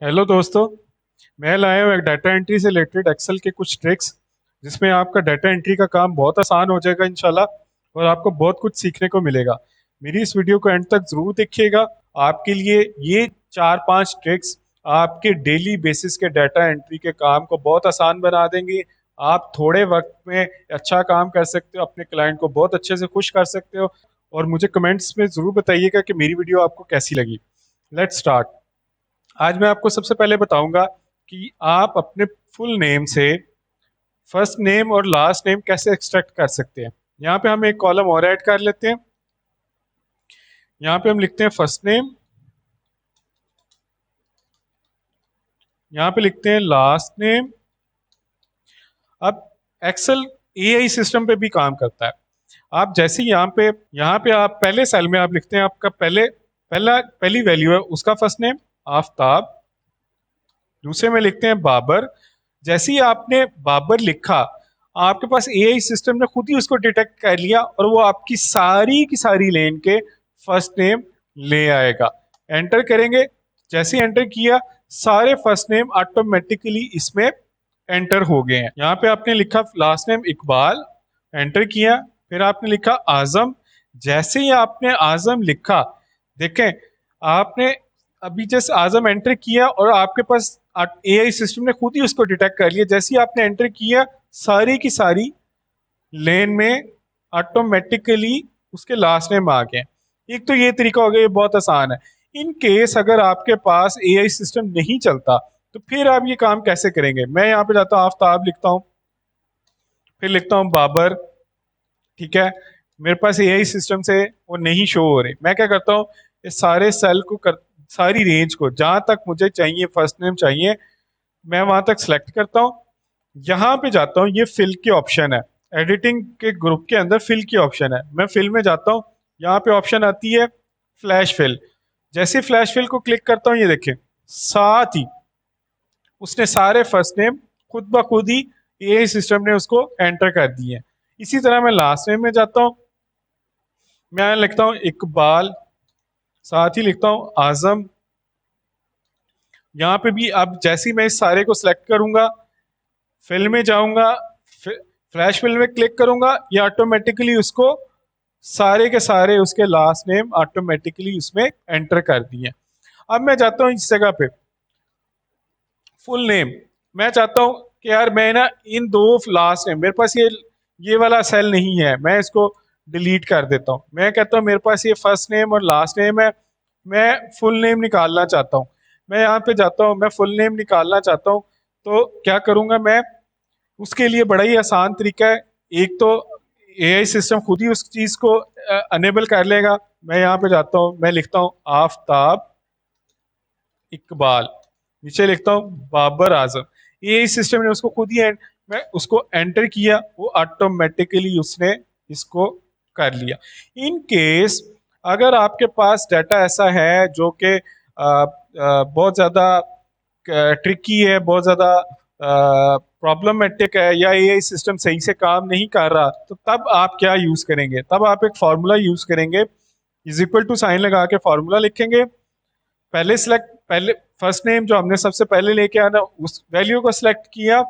Hello दोस्तों। मैं लाया हूँ एक डाटा एंट्री से रिलेटेड एक्सेल के कुछ ट्रिक्स जिसमें आपका डाटा एंट्री का काम बहुत आसान हो जाएगा इंशाल्लाह। और आपको बहुत कुछ सीखने को मिलेगा। मेरी इस वीडियो को एंड तक जरूर देखिएगा। आपके लिए ये 4-5 ट्रिक्स आपके डेली बेसिस के डाटा एंट्री के काम को बहुत आसान बना देंगे। आप थोड़े वक्त में अच्छा काम कर सकते हो, अपने क्लाइंट को बहुत अच्छे से खुश कर सकते हो। और मुझे कमेंट्स में जरूर बताइएगा कि मेरी वीडियो आपको कैसी लगी। Let's start. आज मैं आपको सबसे पहले बताऊंगा कि आप अपने फुल नेम से फर्स्ट नेम और लास्ट नेम कैसे एक्सट्रैक्ट कर सकते हैं। यहाँ पे हम एक कॉलम और ऐड कर लेते हैं। यहाँ पे हम लिखते हैं फर्स्ट नेम, यहाँ पे लिखते हैं लास्ट नेम। अब एक्सेल एआई सिस्टम पे भी काम करता है। आप जैसे ही यहाँ पे आप पहले सेल में आप लिखते हैं आपका पहली वैल्यू है उसका फर्स्ट नेम आफ्ताब। दूसरे में लिखते हैं बाबर। जैसे ही आपने बाबर लिखा, आपके पास एआई सिस्टम ने खुद ही उसको डिटेक्ट कर लिया और वो आपकी सारी की सारी लेन के फर्स्ट नेम ले आएगा। एंटर करेंगे। जैसे ही एंटर किया, सारे फर्स्ट नेम ऑटोमेटिकली इसमें एंटर हो गए हैं। यहाँ पे आपने लिखा लास्ट नेम इकबाल, एंटर किया। फिर आपने लिखा आजम। जैसे ही आपने आजम लिखा, देखें, आपने अभी जस्ट आजम एंटर किया और आपके पास एआई सिस्टम ने खुद ही उसको डिटेक्ट कर लिया। जैसे ही आपने एंटर किया, सारी की सारी लेन में ऑटोमेटिकली उसके लास्ट नेम आ गए। एक तो ये तरीका हो गया, ये बहुत आसान है। इन केस अगर आपके पास एआई सिस्टम नहीं चलता तो फिर आप ये काम कैसे करेंगे। मैं यहाँ पे जाता हूँ, आफ्ताब लिखता हूँ, फिर लिखता हूँ बाबर। ठीक है, मेरे पास एआई सिस्टम से वो नहीं शो हो रहे। मैं क्या करता हूँ, इस सारे सेल को सारी रेंज को जहां तक मुझे चाहिए फर्स्ट नेम चाहिए, मैं वहां तक सेलेक्ट करता हूँ। यहाँ पे जाता हूँ, ये फिल के ऑप्शन है। एडिटिंग के ग्रुप के अंदर फिल की ऑप्शन है। मैं फिल में जाता हूँ, यहाँ पे ऑप्शन आती है फ्लैश फिल। जैसे फ्लैश फिल को क्लिक करता हूँ, ये देखें, साथ ही उसने सारे फर्स्ट नेम खुद ब खुद ही एआई सिस्टम ने उसको एंटर कर दिए हैं। इसी तरह मैं लास्ट नेम में जाता हूँ, मैं लिखता हूँ इकबाल, साथ ही लिखता हूँ आजम। यहाँ पे भी अब जैसे ही मैं इस सारे को सिलेक्ट करूंगा, फिल में जाऊंगा, फ्लैश फिल में क्लिक करूंगा, ये ऑटोमेटिकली उसको सारे के सारे उसके लास्ट नेम ऑटोमेटिकली उसमें एंटर कर दिए। अब मैं जाता हूँ इस जगह पे फुल नेम। मैं चाहता हूँ कि यार मैं ना इन दो लास्ट नेम, मेरे पास ये वाला सेल नहीं है, मैं इसको डिलीट कर देता हूँ। मैं कहता हूँ मेरे पास ये फर्स्ट नेम और लास्ट नेम है, मैं फुल नेम निकालना चाहता हूँ। मैं यहाँ पे जाता हूँ, मैं फुल नेम निकालना चाहता हूँ। तो क्या करूंगा मैं, उसके लिए बड़ा ही आसान तरीका है। एक तो एआई सिस्टम खुद ही उस चीज को अनेबल कर लेगा। मैं यहाँ पे जाता हूँ, मैं लिखता हूँ आफ्ताब इकबाल, नीचे लिखता हूँ बाबर आजम। एआई सिस्टम ने उसको खुद ही मैं उसको एंटर किया, वो ऑटोमेटिकली उसने इसको कर लिया। इन केस अगर आपके पास डाटा ऐसा है जो कि बहुत ज्यादा ट्रिकी है, बहुत ज्यादा प्रॉब्लमेटिक है, या एआई सिस्टम सही से काम नहीं कर रहा, तो तब आप क्या यूज करेंगे। तब आप एक फार्मूला यूज करेंगे, इज इक्वल टू साइन लगा के फार्मूला लिखेंगे। पहले फर्स्ट नेम जो हमने सबसे पहले लेके आना, उस वैल्यू को सिलेक्ट किया।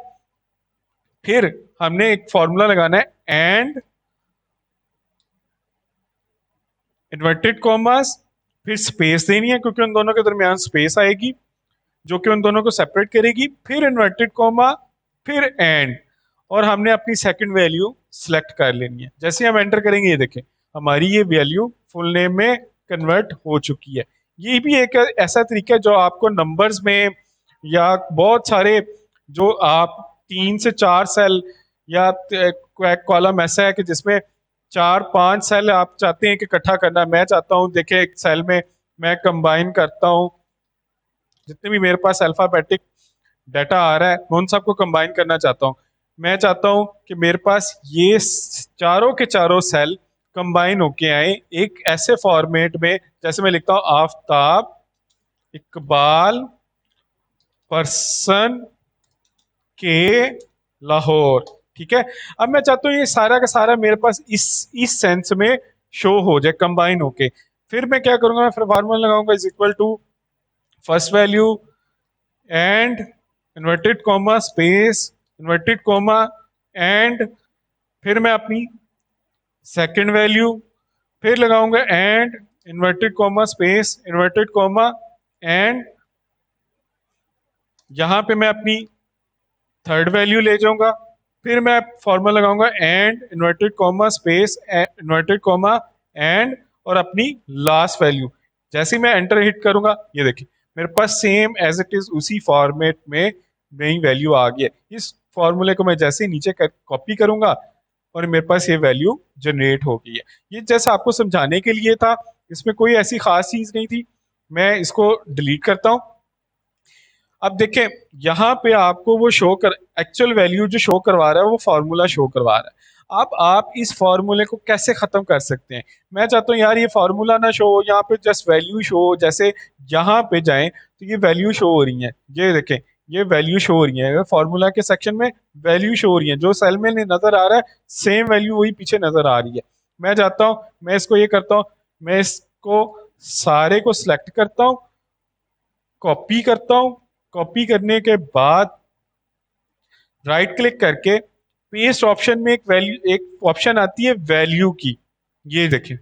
फिर हमने एक फॉर्मूला लगाना है एंड इन्वर्टेड कॉमास, फिर स्पेस देनी है क्योंकि उन दोनों के दरमियान स्पेस आएगी जो कि उन दोनों को सेपरेट करेगी। फिर इन्वर्टेड कॉमा, फिर एंड, और हमने अपनी सेकंड वैल्यू सिलेक्ट कर लेनी है। जैसे हम एंटर करेंगे, ये देखें, हमारी ये वैल्यू फुल नेम में कन्वर्ट हो चुकी है। ये भी एक ऐसा तरीका है जो आपको नंबर्स में, या बहुत सारे, जो आप 3 से 4 सेल, या कॉलम ऐसा है कि जिसमें 4-5 सेल आप चाहते हैं कि इकट्ठा करना। मैं चाहता हूँ, देखिए, एक सेल में मैं कंबाइन करता हूँ जितने भी मेरे पास अल्फाबेटिक डाटा आ रहा है, मैं उन सबको कंबाइन करना चाहता हूँ। मैं चाहता हूँ कि मेरे पास ये चारों के चारों सेल कंबाइन होके आए एक ऐसे फॉर्मेट में, जैसे मैं लिखता हूँ आफ्ताब इकबाल पर्सन के लाहौर। ठीक है, अब मैं चाहता हूँ ये सारा का सारा मेरे पास इस सेंस में शो हो जाए, कंबाइन होके। फिर मैं क्या करूंगा, मैं फिर फार्मूला लगाऊंगा, is equal to first value and inverted comma space inverted comma and, फिर मैं अपनी सेकंड वैल्यू फिर लगाऊंगा and inverted comma space inverted comma and, यहां पे मैं अपनी थर्ड वैल्यू ले जाऊंगा, फिर मैं फॉर्मूला लगाऊंगा and inverted comma space inverted comma and, और अपनी लास्ट वैल्यू। जैसे ही मैं एंटर हिट करूंगा, ये देखिए मेरे पास सेम एज इट इज उसी फॉर्मेट में नई वैल्यू आ गई है। इस फॉर्मूले को मैं जैसे ही नीचे कॉपी करूंगा और मेरे पास ये वैल्यू जनरेट हो गई है। ये जैसा आपको समझाने के लिए था, इसमें कोई ऐसी खास चीज नहीं थी। मैं इसको डिलीट करता हूं। अब देखें, यहाँ पे आपको वो शो कर एक्चुअल वैल्यू जो शो करवा रहा है वो फार्मूला शो करवा रहा है। अब आप इस फार्मूले को कैसे खत्म कर सकते हैं? मैं चाहता हूँ यार ये फार्मूला ना शो हो, यहाँ पे जस्ट वैल्यू शो हो। जैसे यहाँ पे जाएं तो ये वैल्यू शो हो रही है, ये देखें ये वैल्यू शो हो रही है फार्मूला के सेक्शन में, वैल्यू शो हो रही है। जो सेल में नजर आ रहा है सेम वैल्यू वही पीछे नजर आ रही है। मैं चाहता हूँ, मैं इसको ये करता हूँ, मैं इसको सारे को सिलेक्ट करता हूँ, कॉपी करता हूं। कॉपी करने के बाद राइट क्लिक करके पेस्ट ऑप्शन में एक ऑप्शन आती है वैल्यू की, ये देखें।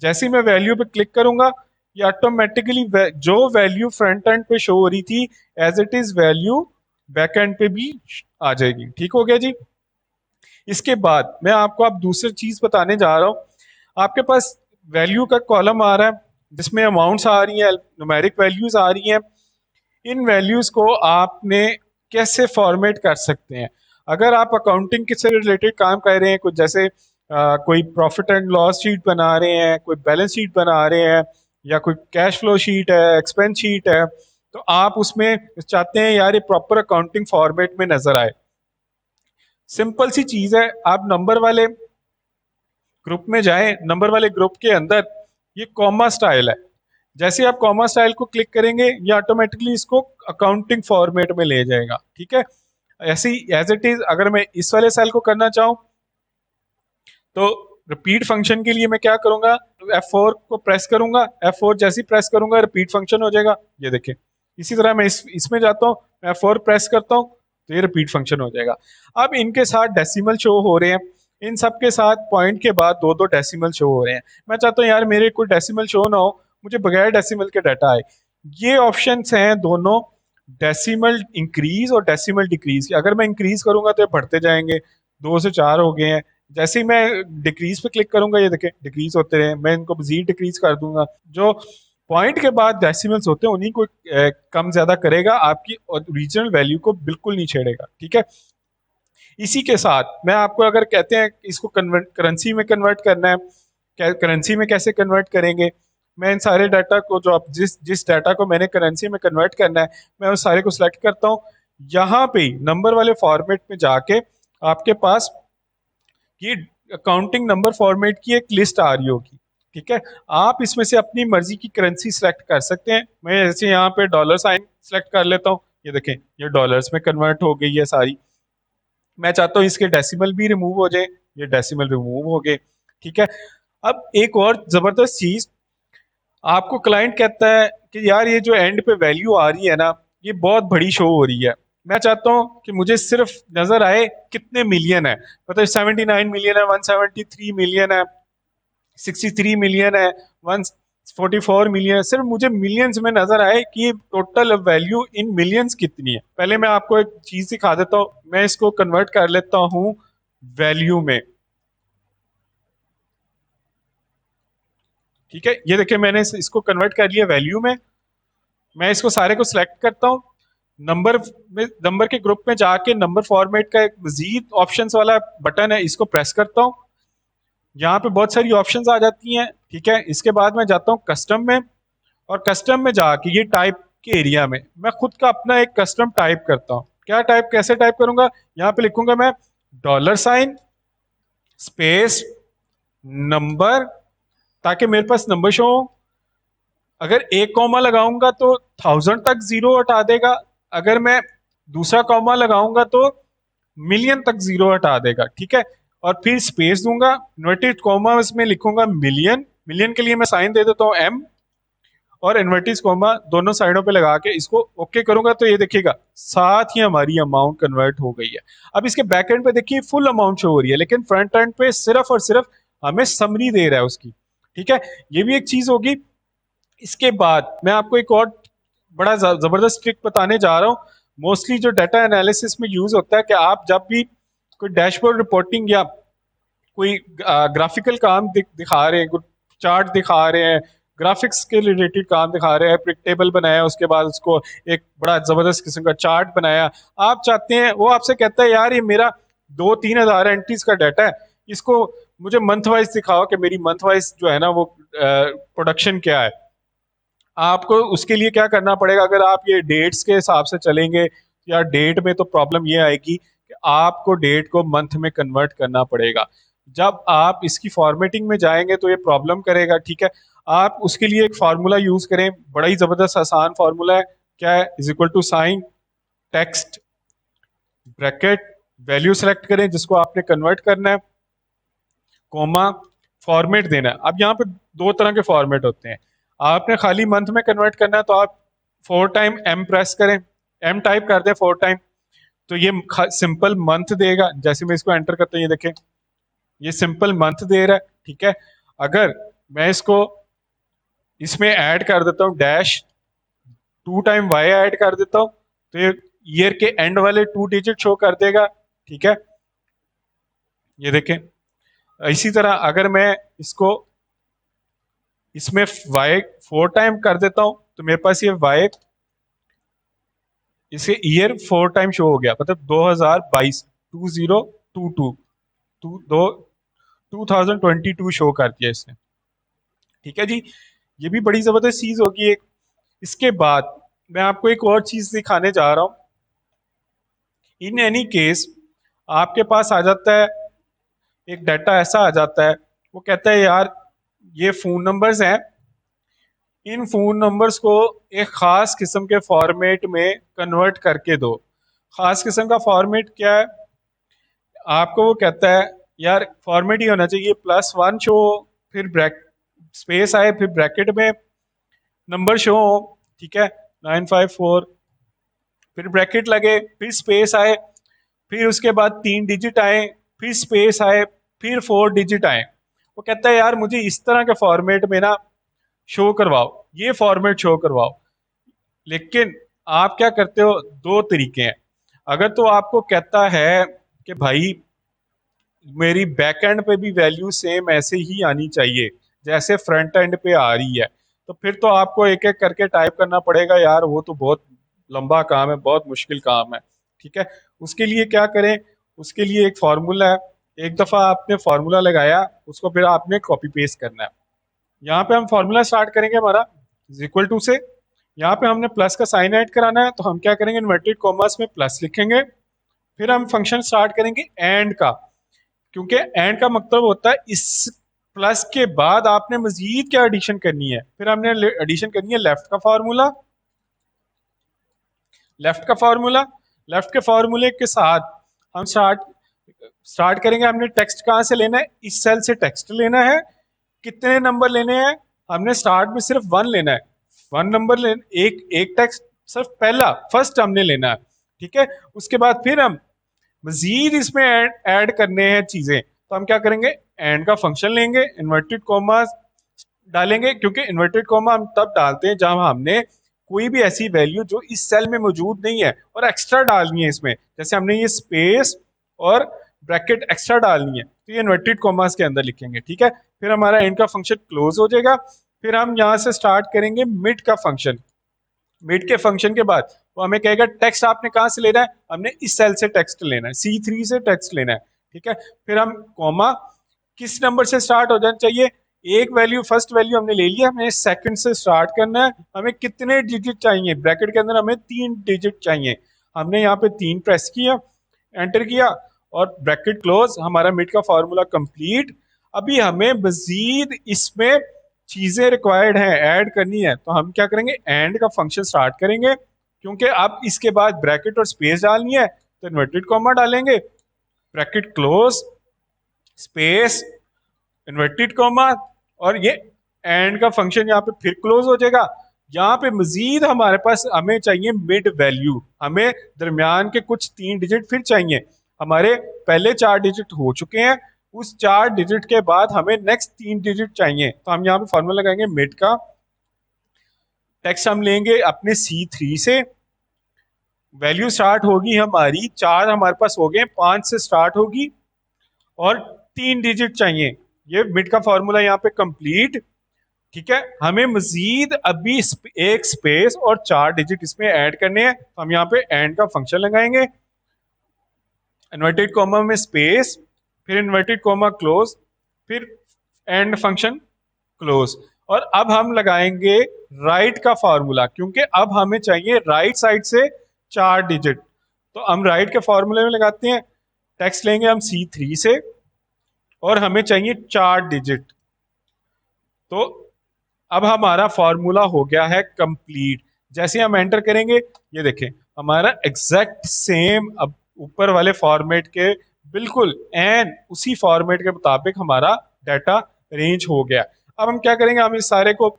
जैसे ही मैं वैल्यू पे क्लिक करूंगा, ये ऑटोमेटिकली जो वैल्यू फ्रंट एंड पे शो हो रही थी as it is value back end पे भी आ जाएगी। ठीक हो गया जी। इसके बाद मैं आपको अब दूसरी चीज बताने जा रहा हूं। आपके पास वैल्यू का कॉलम आ रहा है जिसमें अमाउंट्स आ रही हैं, न्यूमेरिक वैल्यूज आ रही हैं। इन वैल्यूज को आपने कैसे फॉर्मेट कर सकते हैं? अगर आप अकाउंटिंग से रिलेटेड काम कर रहे हैं, कुछ जैसे कोई प्रॉफिट एंड लॉस शीट बना रहे हैं, कोई बैलेंस शीट बना रहे हैं, या कोई कैश फ्लो शीट है, एक्सपेंस शीट है, तो आप उसमें चाहते हैं यार ये प्रॉपर अकाउंटिंग फॉर्मेट में नजर आए। सिंपल सी चीज है, आप नंबर वाले ग्रुप में जाएं, नंबर वाले ग्रुप के अंदर ये कॉमा स्टाइल है। जैसे आप कॉमा स्टाइल को क्लिक करेंगे, ये ऑटोमेटिकली इसको अकाउंटिंग फॉर्मेट में ले जाएगा। ठीक है, ऐसे ही एज इट इज अगर मैं इस वाले सेल को करना चाहूं तो रिपीट फंक्शन के लिए मैं क्या करूंगा, F4 को प्रेस करूंगा, F4 जैसे ही प्रेस करूंगा रिपीट फंक्शन हो जाएगा, ये देखें। इसी तरह मैं इसमें जाता हूँ, F4 प्रेस करता हूँ तो ये रिपीट फंक्शन हो जाएगा। अब इनके साथ डेसिमल शो हो रहे हैं, इन सब के साथ पॉइंट के बाद दो दो डेसिमल शो हो रहे हैं। मैं चाहता हूँ यार मेरे कोई डेसिमल शो ना हो, मुझे बगैर डेसिमल के डाटा आए। ये ऑप्शंस हैं दोनों, डेसिमल इंक्रीज और डेसिमल डिक्रीज। अगर मैं इंक्रीज करूंगा तो ये बढ़ते जाएंगे, 2 से 4 हो गए हैं। जैसे ही मैं डिक्रीज पे क्लिक करूंगा, ये देखें डिक्रीज होते रहे। मैं इनको मजीद डिक्रीज कर दूंगा। जो पॉइंट के बाद डेसिमल्स होते हैं उन्हीं को कम ज्यादा करेगा, आपकी ओरिजिनल वैल्यू को बिल्कुल नहीं छेड़ेगा। ठीक है, इसी के साथ मैं आपको अगर कहते हैं इसको कन्वर्ट करेंसी में कन्वर्ट करना है, करेंसी में कैसे कन्वर्ट करेंगे? मैं इन सारे डाटा को, जो आप जिस जिस डाटा को मैंने करेंसी में कन्वर्ट करना है, मैं उस सारे को सिलेक्ट करता हूँ। यहाँ पे नंबर वाले फॉर्मेट में जाके आपके पास ये अकाउंटिंग नंबर फॉर्मेट की एक लिस्ट आ रही होगी। ठीक है, आप इसमें से अपनी मर्जी की करेंसी सिलेक्ट कर सकते हैं। मैं जैसे यहाँ पे डॉलर साइन सिलेक्ट कर लेता हूँ, ये देखें ये डॉलर्स में कन्वर्ट हो गई है सारी। मैं चाहता हूँ इसके डेसिमल भी रिमूव हो जाए, ये डेसिमल रिमूव हो गए। ठीक है, अब एक और जबरदस्त चीज, आपको क्लाइंट कहता है कि यार ये जो एंड पे वैल्यू आ रही है ना, ये बहुत बड़ी शो हो रही है। मैं चाहता हूँ कि मुझे सिर्फ नजर आए कितने मिलियन है, मतलब 79 मिलियन है, 173 मिलियन है, 63 मिलियन है, 144 मिलियन है। सिर्फ मुझे मिलियंस में नजर आए कि टोटल वैल्यू इन मिलियंस कितनी है। पहले मैं आपको एक चीज सिखा देता हूँ, मैं इसको कन्वर्ट कर लेता हूँ वैल्यू में। ठीक है, ये देखिए मैंने इसको कन्वर्ट कर लिया वैल्यू में। मैं इसको सारे को सिलेक्ट करता हूँ, नंबर में, नंबर के ग्रुप में जाके नंबर फॉर्मेट का एक मजीद ऑप्शंस वाला बटन है, इसको प्रेस करता हूँ। यहाँ पे बहुत सारी ऑप्शंस आ जाती हैं। ठीक है, इसके बाद मैं जाता हूँ कस्टम में, और कस्टम में जाके ये टाइप के एरिया में मैं खुद का अपना एक कस्टम टाइप करता हूँ। क्या टाइप, कैसे टाइप करूंगा? यहाँ पे लिखूंगा मैं डॉलर साइन स्पेस नंबर, ताकि मेरे पास नंबर शो हो। अगर एक कॉमा लगाऊंगा तो 1000 तक जीरो हटा देगा, अगर मैं दूसरा कॉमा लगाऊंगा तो मिलियन तक जीरो हटा देगा। ठीक है, और फिर स्पेस दूंगा, इन्वर्टेड कॉमा इसमें लिखूंगा मिलियन, मिलियन के लिए मैं साइन दे देता हूँ एम, और इन्वर्टिस कोमा दोनों साइडों पे लगा के इसको ओके करूंगा तो ये देखिएगा साथ ही हमारी अमाउंट कन्वर्ट हो गई है। अब इसके बैक एंड पे देखिए फुल अमाउंट शो हो रही है, लेकिन फ्रंट एंड पे सिर्फ और सिर्फ हमें समरी दे रहा है उसकी। ठीक है, ये भी एक चीज होगी। इसके बाद मैं आपको एक और बड़ा जबरदस्त ट्रिक बताने जा रहा हूँ। मोस्टली जो डाटा एनालिसिस में यूज होता है कि आप जब भी कोई डैशबोर्ड रिपोर्टिंग या कोई ग्राफिकल काम दिखा रहे हैं, कुछ चार्ट दिखा रहे हैं, ग्राफिक्स के रिलेटेड काम दिखा रहे हैं, एक टेबल बनाया, उसके बाद उसको एक बड़ा जबरदस्त किस्म का चार्ट बनाया, आप चाहते हैं, वो आपसे कहता है यार ये मेरा 2-3 हज़ार एंट्रीज का डाटा है, इसको मुझे मंथ वाइज दिखाओ कि मेरी मंथ वाइज जो है ना वो प्रोडक्शन क्या है। आपको उसके लिए क्या करना पड़ेगा, अगर आप ये डेट्स के हिसाब से चलेंगे या डेट में, तो प्रॉब्लम ये आएगी कि आपको डेट को मंथ में कन्वर्ट करना पड़ेगा। जब आप इसकी फॉर्मेटिंग में जाएंगे तो ये प्रॉब्लम करेगा। ठीक है, आप उसके लिए एक फार्मूला यूज करें, बड़ा ही जबरदस्त आसान फार्मूला है। क्या है, is equal to sign text bracket value select करें जिसको आपने कन्वर्ट करना है, कोमा फॉर्मेट देना है। अब यहाँ पे दो तरह के फॉर्मेट होते हैं। आपने खाली मंथ में कन्वर्ट करना है तो आप 4 टाइम एम प्रेस करें, एम टाइप कर दें 4 टाइम, तो ये सिंपल मंथ देगा। जैसे मैं इसको एंटर करता हूँ, ये देखें ये सिंपल मंथ दे रहा है। ठीक है, अगर मैं इसको इसमें ऐड कर देता हूँ डैश 2 टाइम वाई ऐड कर देता हूँ, तो ये ईयर के एंड वाले 2 डिजिट शो कर देगा। ठीक है, ये देखें। इसी तरह अगर मैं इसको इसमें वाई 4 टाइम कर देता हूं तो मेरे पास ये वाई इसे ईयर 4 टाइम शो हो गया, मतलब 2022 2022 दो 2022 शो कर दिया इसने। ठीक है जी, ये भी बड़ी जबरदस्त चीज होगी एक। इसके बाद मैं आपको एक और चीज दिखाने जा रहा हूं। इन एनी केस आपके पास आ जाता है एक डाटा, ऐसा आ जाता है, वो कहता है यार ये फोन नंबर्स हैं, इन फोन नंबर्स को एक खास किस्म के फॉर्मेट में कन्वर्ट करके दो। खास किस्म का फॉर्मेट क्या है, आपको वो कहता है यार फॉर्मेट ही होना चाहिए +1 शो, फिर ब्रैक स्पेस आए, फिर ब्रैकेट में नंबर शो हो। ठीक है, 954, फिर ब्रैकेट लगे, फिर स्पेस आए, फिर उसके बाद 3 डिजिट आए, फिर स्पेस आए, फिर 4 डिजिट आए। वो कहता है यार मुझे इस तरह के फॉर्मेट में ना शो करवाओ, ये फॉर्मेट शो करवाओ। लेकिन आप क्या करते हो, दो तरीके हैं। अगर तो आपको कहता है कि भाई मेरी बैक एंड पे भी वैल्यू सेम ऐसे ही आनी चाहिए जैसे फ्रंट एंड पे आ रही है, तो फिर तो आपको एक एक करके टाइप करना पड़ेगा यार, वो तो बहुत लंबा काम है, बहुत मुश्किल काम है। ठीक है, उसके लिए क्या करें, उसके लिए एक फार्मूला है। एक दफा आपने फार्मूला लगाया, उसको फिर आपने कॉपी पेस्ट करना है। यहाँ पे हम फार्मूला स्टार्ट करेंगे हमारा इज इक्वल टू से, यहाँ पे हमने प्लस का साइन ऐड कराना है, तो हम क्या करेंगे, इन्वर्टेड कॉमर्स में प्लस लिखेंगे। फिर हम फंक्शन स्टार्ट करेंगे एंड का, क्योंकि एंड का मतलब होता है इस प्लस के बाद आपने मजीद क्या एडिशन करनी है। फिर हमने एडिशन करनी है लेफ्ट का फार्मूला, लेफ्ट का फार्मूला, लेफ्ट के फार्मूले के साथ हम स्टार्ट स्टार्ट करेंगे। हमने टेक्स्ट कहाँ से लेना है, इस सेल से टेक्स्ट लेना है। कितने नंबर लेने हैं, हमने स्टार्ट में सिर्फ 1 लेना है, 1 नंबर लेना, एक एक टेक्स्ट सिर्फ पहला फर्स्ट हमने लेना है। ठीक है, उसके बाद फिर हम मजीद इसमें ऐड करने हैं चीजें, तो हम क्या करेंगे, एंड का फंक्शन लेंगे, इन्वर्टेड कॉमा डालेंगे, क्योंकि इन्वर्टेड कॉमा हम तब डालते हैं जब हमने कोई भी ऐसी वैल्यू जो इस सेल में मौजूद नहीं है और एक्स्ट्रा डालनी है इसमें, जैसे हमने ये स्पेस और ब्रैकेट एक्स्ट्रा डालनी है, तो ये इन्वर्टेड कॉमास के अंदर लिखेंगे। ठीक है, फिर हमारा एंड का फंक्शन क्लोज हो जाएगा। फिर हम यहाँ से स्टार्ट करेंगे मिड का फंक्शन। मिड के फंक्शन के बाद वो हमें कहेगा टेक्स्ट आपने कहाँ से लेना है, हमने इस सेल से टेक्स्ट लेना है, C3 से टेक्स्ट लेना है। ठीक है, फिर हम कॉमा किस नंबर से स्टार्ट हो जाना चाहिए, एक वैल्यू फर्स्ट वैल्यू हमने ले लिया, हमें सेकंड से स्टार्ट करना है। हमें कितने डिजिट चाहिए, ब्रैकेट के अंदर हमें 3 डिजिट चाहिए, हमने यहाँ पे 3 प्रेस किया, एंटर किया और ब्रैकेट क्लोज, हमारा मिड का फॉर्मूला कंप्लीट। अभी हमें मजीद इसमें चीजें रिक्वायर्ड हैं, ऐड करनी है, तो हम क्या करेंगे, एंड का फंक्शन स्टार्ट करेंगे, क्योंकि अब इसके बाद ब्रैकेट और स्पेस डालनी है, तो इन्वर्टेड कॉमा डालेंगे, bracket close, space, inverted comma, और ये एंड का फंक्शन यहाँ पे फिर क्लोज हो जाएगा। यहाँ पे मजीद हमारे पास हमें चाहिए मिड वैल्यू, हमें दरमियान के कुछ 3 डिजिट फिर चाहिए। हमारे पहले 4 डिजिट हो चुके हैं, उस 4 डिजिट के बाद हमें नेक्स्ट 3 डिजिट चाहिए। तो हम यहाँ पे फॉर्मूला लगाएंगे मिड का। टेक्स्ट हम लेंगे अपने C3 से, वैल्यू स्टार्ट होगी हमारी 4, हमारे पास हो गए 5 से स्टार्ट होगी और 3 डिजिट चाहिए। ये मिड का फॉर्मूला यहाँ पे कंप्लीट। ठीक है, हमें मजीद अभी एक स्पेस और 4 डिजिट इसमें ऐड करने हैं। हम यहाँ पे एंड का फंक्शन लगाएंगे, इन्वर्टेड कॉमा में स्पेस, फिर इन्वर्टेड कॉमा क्लोज, फिर एंड फंक्शन क्लोज। और अब हम लगाएंगे राइट का फॉर्मूला, क्योंकि अब हमें चाहिए राइट साइड से 4 डिजिट। तो हम राइट के फॉर्मूले में लगाते हैं, टेक्स्ट लेंगे हम C3 से और हमें चाहिए 4 डिजिट। तो अब हमारा फॉर्मूला हो गया है कंप्लीट। जैसे हम एंटर करेंगे, ये देखें हमारा एग्जैक्ट सेम अब ऊपर वाले फॉर्मेट के बिल्कुल एन उसी फॉर्मेट के मुताबिक हमारा डाटा रेंज हो गया। अब हम क्या करेंगे, हम इस सारे को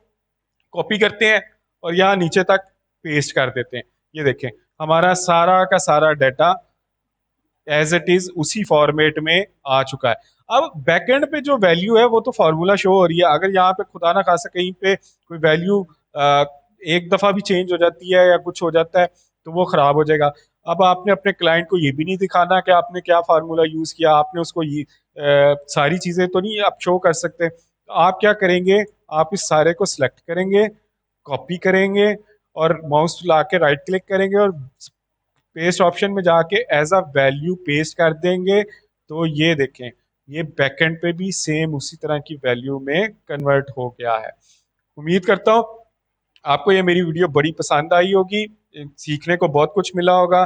कॉपी करते हैं और यहाँ नीचे तक पेस्ट कर देते हैं। ये देखें हमारा सारा का सारा डाटा एज इट इज उसी फॉर्मेट में आ चुका है। अब बैकएंड पे जो वैल्यू है वो तो फॉर्मूला शो हो रही है। अगर यहाँ पे खुदा ना खासा कहीं पे कोई वैल्यू एक दफा भी चेंज हो जाती है या कुछ हो जाता है तो वो खराब हो जाएगा। अब आपने अपने क्लाइंट को ये भी नहीं दिखाना कि आपने क्या फार्मूला यूज किया, आपने उसको ये सारी चीजें तो नहीं आप शो कर सकते। तो आप क्या करेंगे, आप इस सारे को सिलेक्ट करेंगे, कॉपी करेंगे और माउस ला के राइट क्लिक करेंगे और पेस्ट ऑप्शन में जाके एज अ वैल्यू पेस्ट कर देंगे। तो ये देखें ये बैकएंड पे भी सेम उसी तरह की वैल्यू में कन्वर्ट हो गया है। उम्मीद करता हूँ आपको ये मेरी वीडियो बड़ी पसंद आई होगी, सीखने को बहुत कुछ मिला होगा।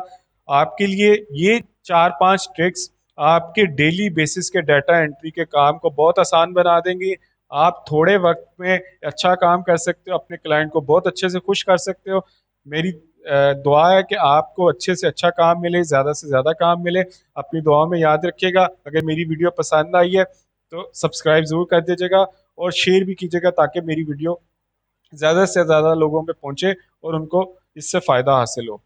आपके लिए ये 4-5 ट्रिक्स आपके डेली बेसिस के डाटा एंट्री के काम को बहुत आसान बना देंगी। आप थोड़े वक्त में अच्छा काम कर सकते हो, अपने क्लाइंट को बहुत अच्छे से खुश कर सकते हो। मेरी दुआ है कि आपको अच्छे से अच्छा काम मिले, ज़्यादा से ज़्यादा काम मिले। अपनी दुआ में याद रखिएगा। अगर मेरी वीडियो पसंद आई है तो सब्सक्राइब ज़रूर कर दीजिएगा और शेयर भी कीजिएगा ताकि मेरी वीडियो ज़्यादा से ज़्यादा लोगों में पहुंचे और उनको इससे फ़ायदा हासिल हो।